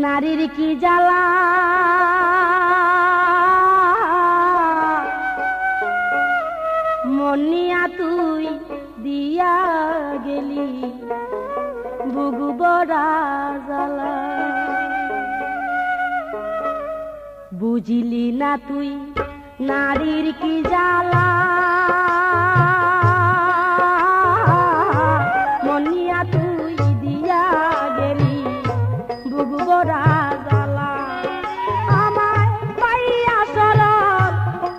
নারীর কি জ্বালা মনিয়া তুই দিয়া গেলি বুগু বড়া জ্বালা বুঝিলি না তুই নারীর কি জ্বালা মনিয়া তুই দিয়া গেলি বুগু বড়া জ্বালা আমার পাইয়া সরল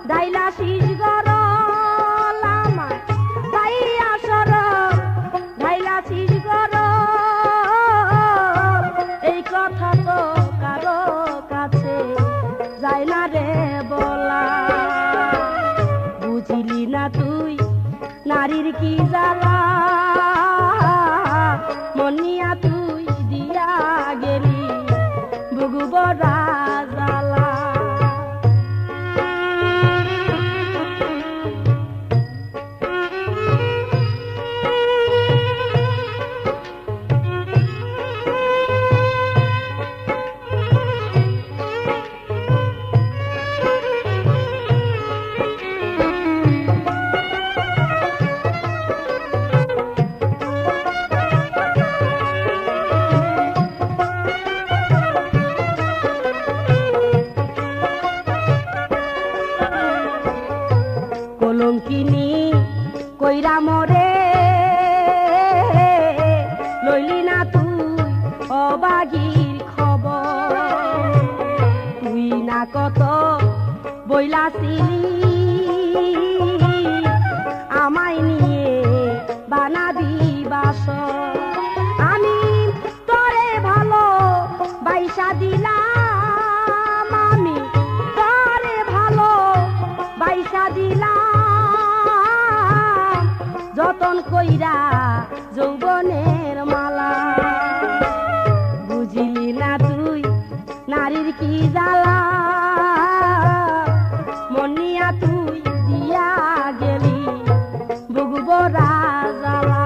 দাইলা শীষ গরল আমার পাইয়া সরল দাইলা শীষ গরল এই কথা তো কারো কাছে যায় না রে বলা বুঝিলি না তুই নারীর কি জ্বালা মনিয়া তুই দিয়া গেলি বুগু বড়া জ্বালা কলঙ্কিনী কইরা মরে লইলি না তুই অবাগীর খবর তুই না কত বইলাছিলি আমায় নিয়ে বানাবি বাসর আমি তোরে ভালো বাইসা দিলাম আমি তোরে ভালো বাইসা দিলাম যতন কইরা যৌবনের মালা বুঝিলি না তুই নারীর কি জ্বালা মনিয়া তুই দিয়া গেলি বুগু বড়া জ্বালা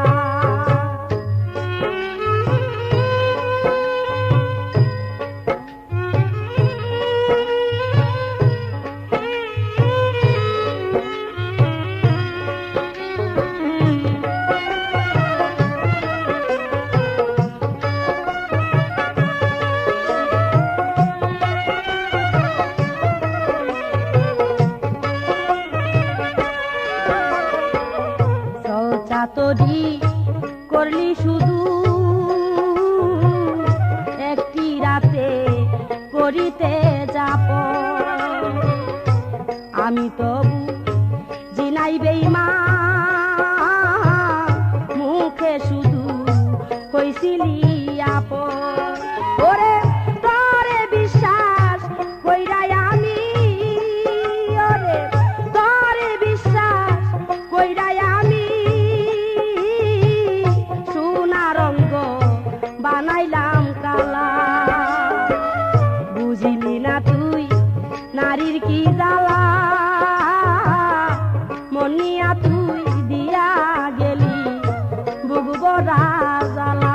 চাতরি করলি শুধু একটি রাতে করিতে যাব আমি তবু জিনাই বেঈমান মুখে শুধু কইছিলি আপন ওরে তোরে বিশ্বাস কইরাই আমি ওরে তোরে বিশ্বাস কইরাই আমি বানাইলাম কালা বুঝিলি না তুই নারীর কি জ্বালা মনিয়া তুই দিয়া গেলি বুগু বড়া জ্বালা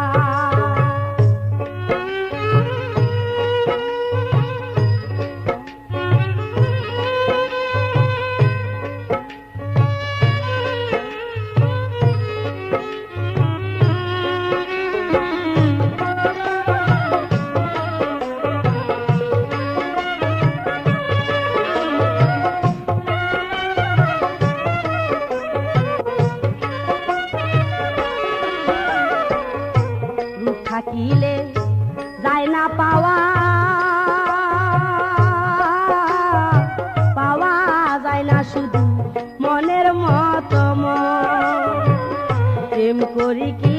থাকিলে যায় না পাওয়া পাওয়া যায় না শুধু মনের মতো প্রেম করি কি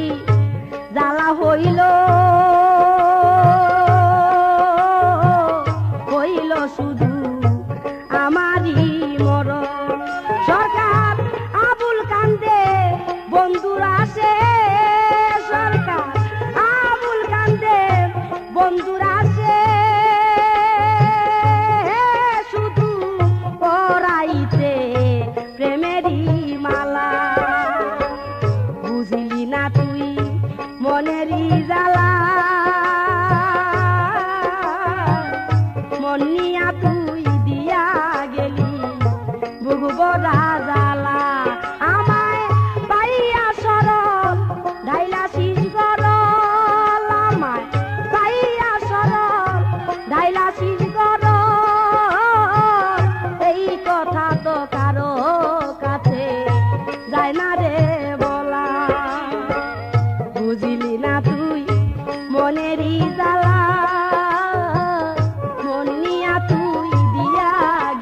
জ্বালা হইল জ্বালা মন নিয়া তুই দিয়া গেলি বুকু বড়া জ্বালা আমায় পাইয়া সরল ঢাইলা শীষ গরল আমায় পাইয়া সরল ঢাইলা শীষ গরল এই কথা তো কারো কাছে যায় না রে বলা বুঝিলি না তুই মনেরই জ্বালা মন নিয়া তুই দিয়া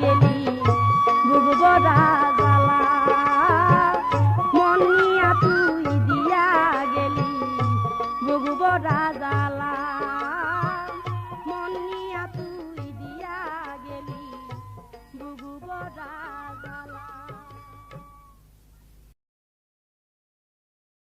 গেলি বুক বড়া জ্বালা মন নিয়া তুই দিয়া গেলি বুক বড়া জ্বালা